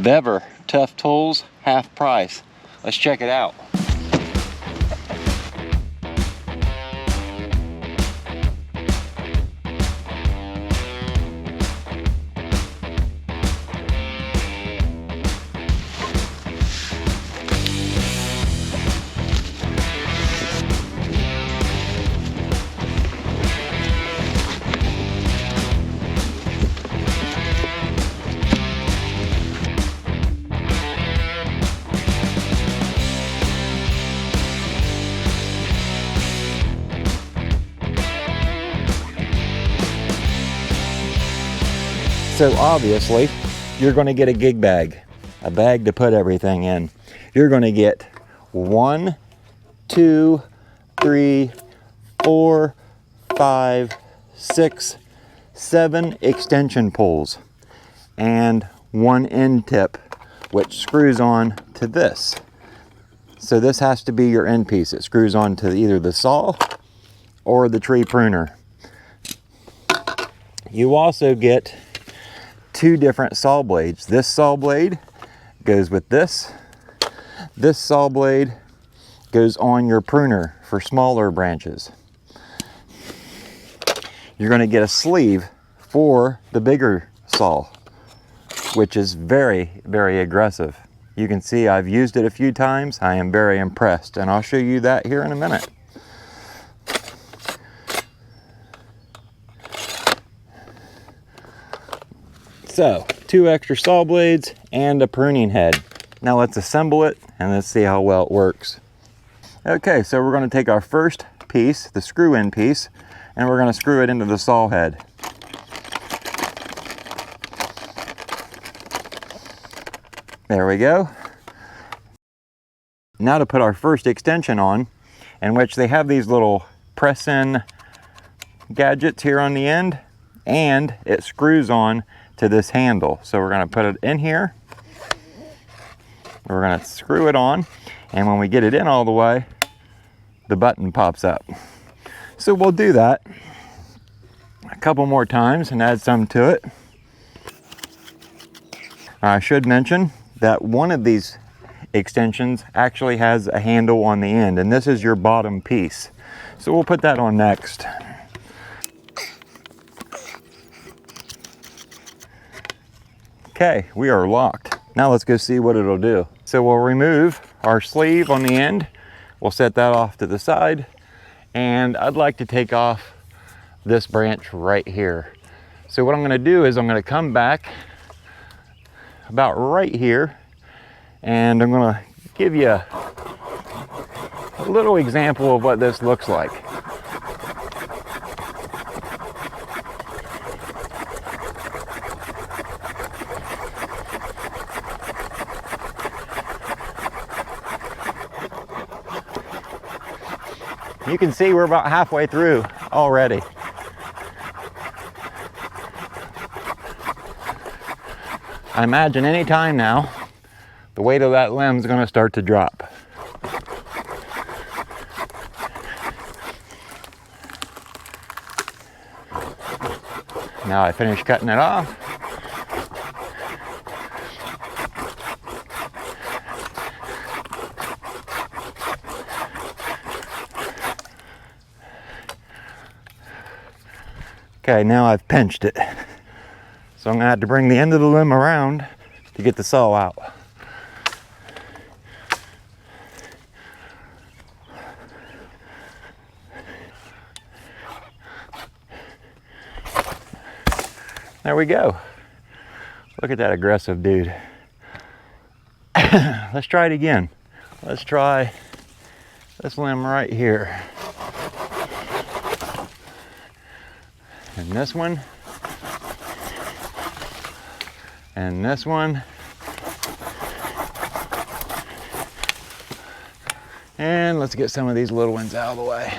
Vevor Tough Tools, half price. Let's check it out. So obviously, you're going to get a gig bag, a bag to put everything in. You're going to get 1, 2, 3, 4, 5, 6, 7 extension pulls and 1 end tip, which screws on to this. So this has to be your end piece. It screws on to either the saw or the tree pruner. You also get 2 different saw blades. This saw blade goes with this. This saw blade goes on your pruner for smaller branches. You're going to get a sleeve for the bigger saw, which is very, very aggressive. You can see I've used it a few times. I am very impressed, and I'll show you that here in a minute. So, 2 extra saw blades and a pruning head. Now let's assemble it and let's see how well it works. Okay, so we're going to take our first piece, the screw in piece, and we're going to screw it into the saw head. There we go. Now to put our first extension on, in which they have these little press-in gadgets here on the end, and it screws on to this handle. So we're going to put it in here. We're going to screw it on, and when we get it in all the way, the button pops up. So we'll do that a couple more times and add some to it. I should mention that one of these extensions actually has a handle on the end, and this is your bottom piece. So we'll put that on next. Okay, we are locked. Now let's go see what it'll do. So we'll remove our sleeve on the end. We'll set that off to the side. And I'd like to take off this branch right here. So what I'm gonna do is I'm gonna come back about right here, and I'm gonna give you a little example of what this looks like. You can see we're about halfway through already. I imagine any time now, the weight of that limb is going to start to drop. Now I finished cutting it off. Okay, now I've pinched it. So I'm gonna have to bring the end of the limb around to get the saw out. There we go. Look at that aggressive dude. Let's try it again. Let's try this limb right here. And this one. And this one. And let's get some of these little ones out of the way.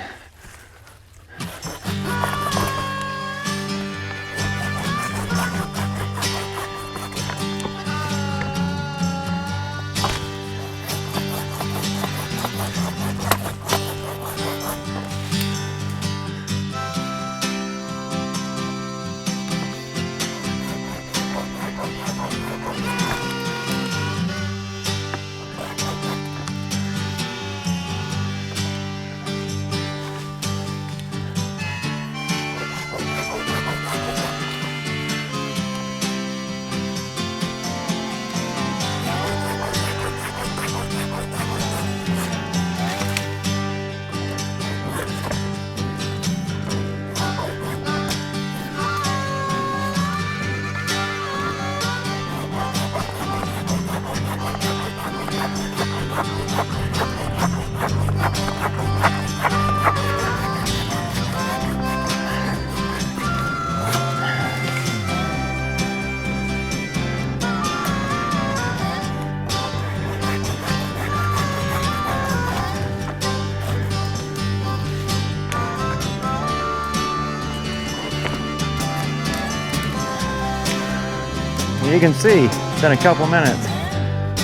You can see, it's in a couple minutes,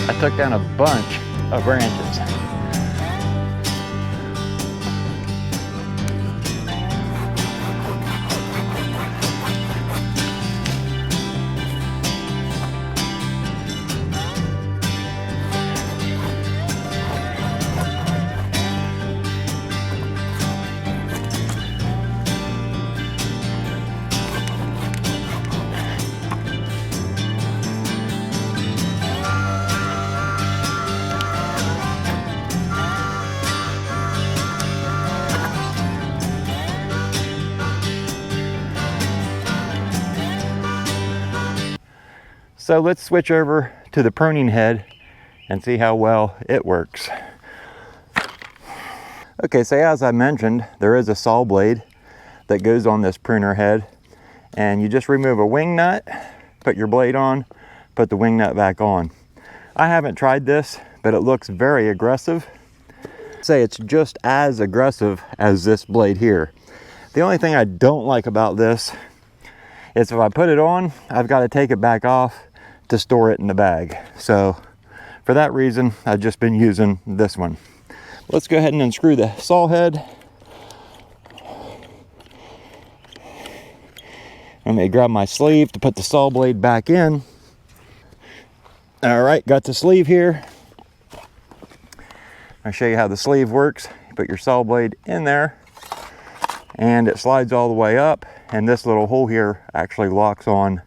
I took down a bunch of branches. So let's switch over to the pruning head and see how well it works. Okay, so as I mentioned, there is a saw blade that goes on this pruner head, and you just remove a wing nut, put your blade on, put the wing nut back on. I haven't tried this, but it looks very aggressive. Say it's just as aggressive as this blade here. The only thing I don't like about this is if I put it on, I've got to take it back off to store it in the bag. So for that reason, I've just been using this one. Let's go ahead and unscrew the saw head. Let me grab my sleeve to put the saw blade back in. All right, got the sleeve here. I'll show you how the sleeve works. You put your saw blade in there and it slides all the way up, and this little hole here actually locks on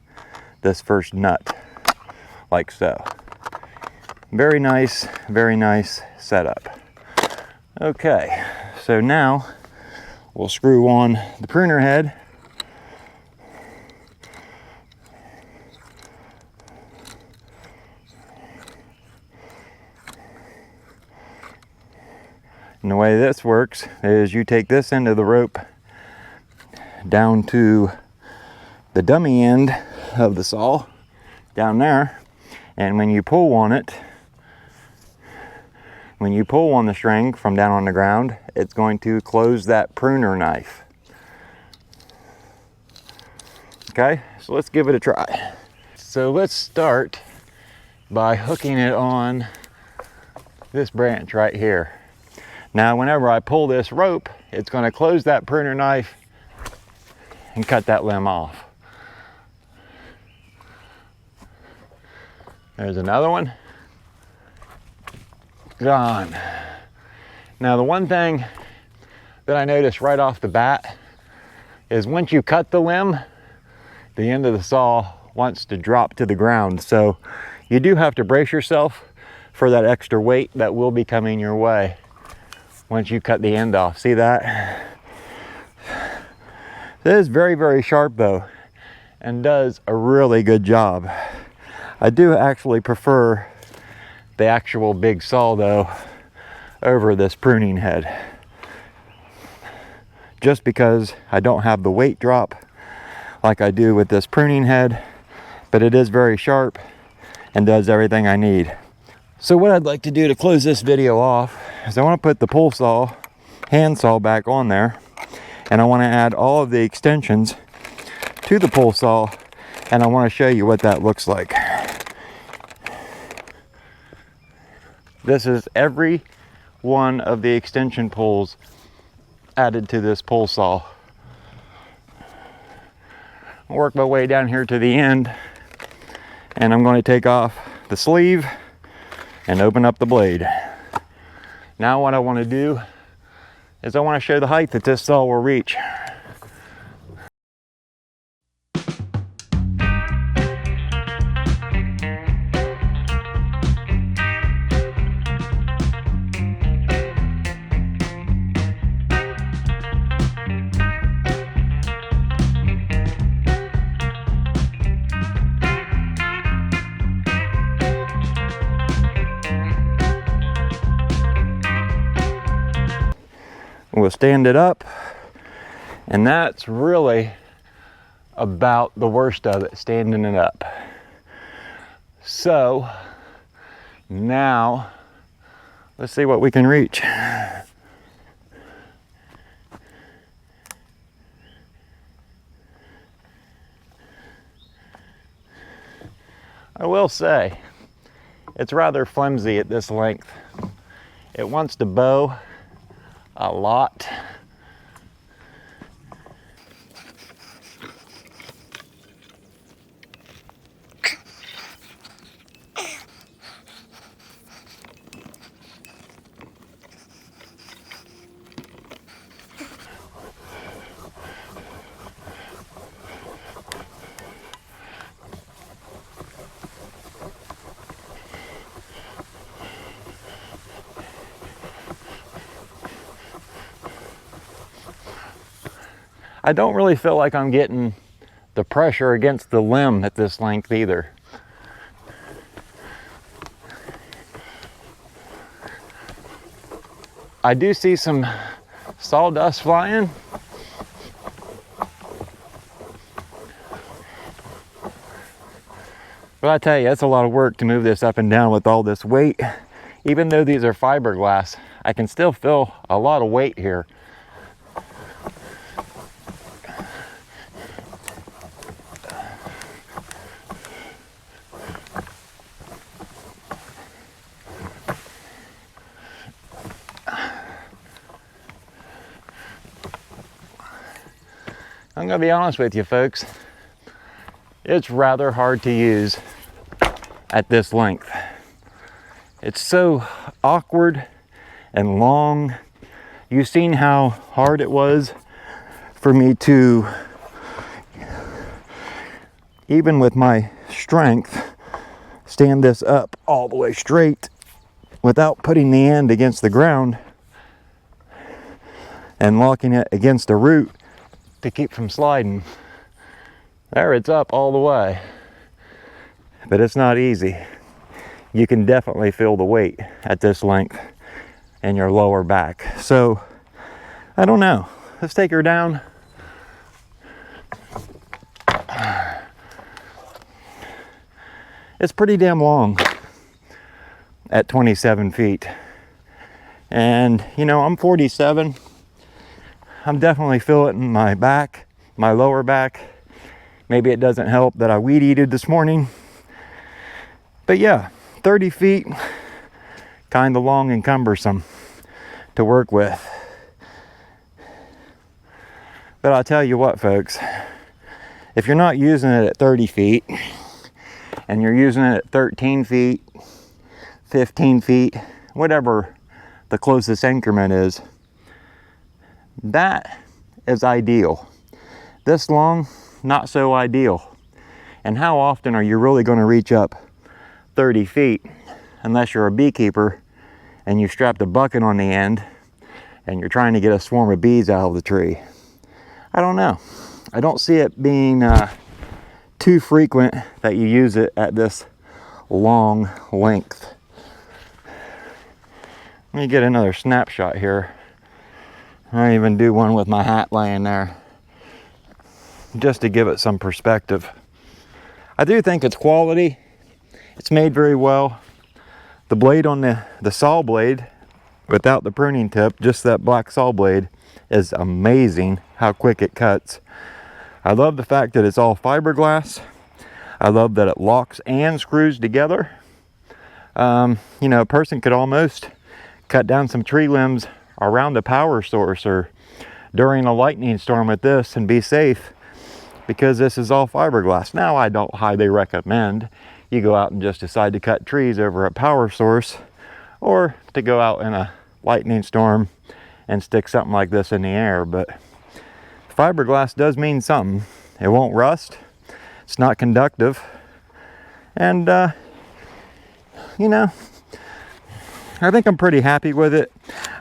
this first nut, like so. Very nice setup. Okay, so now we'll screw on the pruner head. And the way this works is you take this end of the rope down to the dummy end of the saw down there, and when you pull on it, when you pull on the string from down on the ground, it's going to close that pruner knife. Okay, so let's give it a try. So let's start by hooking it on this branch right here. Now whenever I pull this rope, it's going to close that pruner knife and cut that limb off. There's another one. Gone. Now the one thing that I noticed right off the bat is once you cut the limb, the end of the saw wants to drop to the ground. So you do have to brace yourself for that extra weight that will be coming your way once you cut the end off. See that? It is very sharp though, and does a really good job. I do actually prefer the actual big saw though over this pruning head, just because I don't have the weight drop like I do with this pruning head, but it is very sharp and does everything I need. So what I'd like to do to close this video off is I want to put the pull saw, hand saw back on there, and I want to add all of the extensions to the pull saw, and I want to show you what that looks like. This is every one of the extension pulls added to this pull saw. I'll work my way down here to the end, and I'm going to take off the sleeve and open up the blade. Now what I want to do is I want to show the height that this saw will reach. We'll stand it up, and that's really about the worst of it, standing it up. So now let's see what we can reach. I will say, it's rather flimsy at this length. It wants to bow a lot. I don't really feel like I'm getting the pressure against the limb at this length either. I do see some sawdust flying. But I tell you, it's a lot of work to move this up and down with all this weight. Even though these are fiberglass, I can still feel a lot of weight here. I'm gonna be honest with you folks, it's rather hard to use at this length. It's so awkward and long. You've seen how hard it was for me to, even with my strength, stand this up all the way straight without putting the end against the ground and locking it against the root to keep from sliding. There, it's up all the way, but it's not easy. You can definitely feel the weight at this length in your lower back. So I don't know, let's take her down. It's pretty damn long at 27 feet. And you know, I'm 47. I'm definitely feeling it in my back, my lower back. Maybe it doesn't help that I weed eated this morning. But yeah, 30 feet, kind of long and cumbersome to work with. But I'll tell you what, folks, if you're not using it at 30 feet and you're using it at 13 feet, 15 feet, whatever the closest increment is, that is ideal. This long, not so ideal. And how often are you really going to reach up 30 feet unless you're a beekeeper and you strap the bucket on the end and you're trying to get a swarm of bees out of the tree? I don't know. I don't see it being too frequent that you use it at this long length. Let me get another snapshot here. I even do one with my hat laying there, just to give it some perspective. I do think it's quality. It's made very well. The blade on the saw blade, without the pruning tip, just that black saw blade, is amazing how quick it cuts. I love the fact that it's all fiberglass. I love that it locks and screws together. You know, a person could almost cut down some tree limbs around a power source or during a lightning storm with this and be safe, because this is all fiberglass. Now, I don't highly recommend you go out and just decide to cut trees over a power source, or to go out in a lightning storm and stick something like this in the air, but fiberglass does mean something. It won't rust, it's not conductive, and you know, I think I'm pretty happy with it.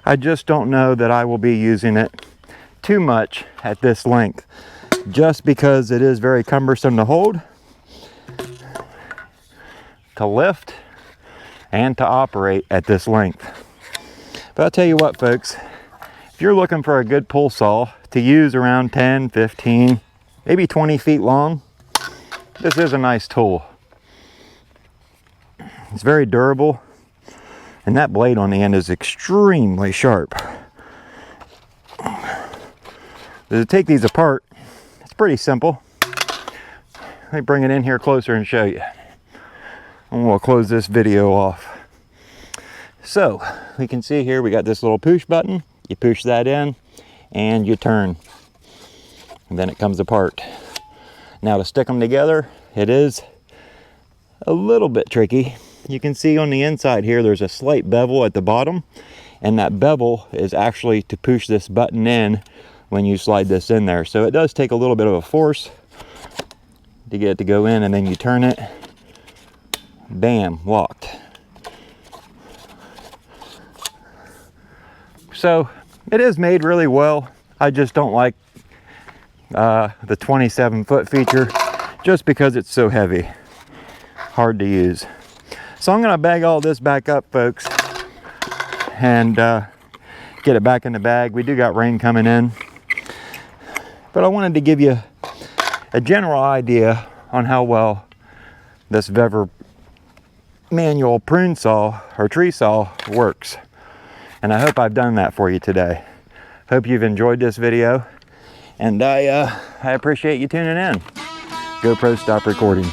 I just don't know that I will be using it too much at this length, just because it is very cumbersome to hold, to lift, and to operate at this length. But I'll tell you what, folks, if you're looking for a good pull saw to use around 10, 15, maybe 20 feet long, this is a nice tool. It's very durable, and that blade on the end is extremely sharp. To take these apart, it's pretty simple. Let me bring it in here closer and show you. and we'll close this video off. So we can see here we got this little push button. You push that in and you turn, and then it comes apart. Now to stick them together, it is a little bit tricky. You can see on the inside here there's a slight bevel at the bottom, and that bevel is actually to push this button in when you slide this in there. So it does take a little bit of a force to get it to go in, and then you turn it, bam, locked. So it is made really well. I just don't like the 27-foot feature just because it's so heavy, hard to use. So I'm gonna bag all this back up, folks, and get it back in the bag. We do got rain coming in, but I wanted to give you a general idea on how well this Vevor manual prune saw or tree saw works. And I hope I've done that for you today. Hope you've enjoyed this video, and I appreciate you tuning in. GoPro, stop recording.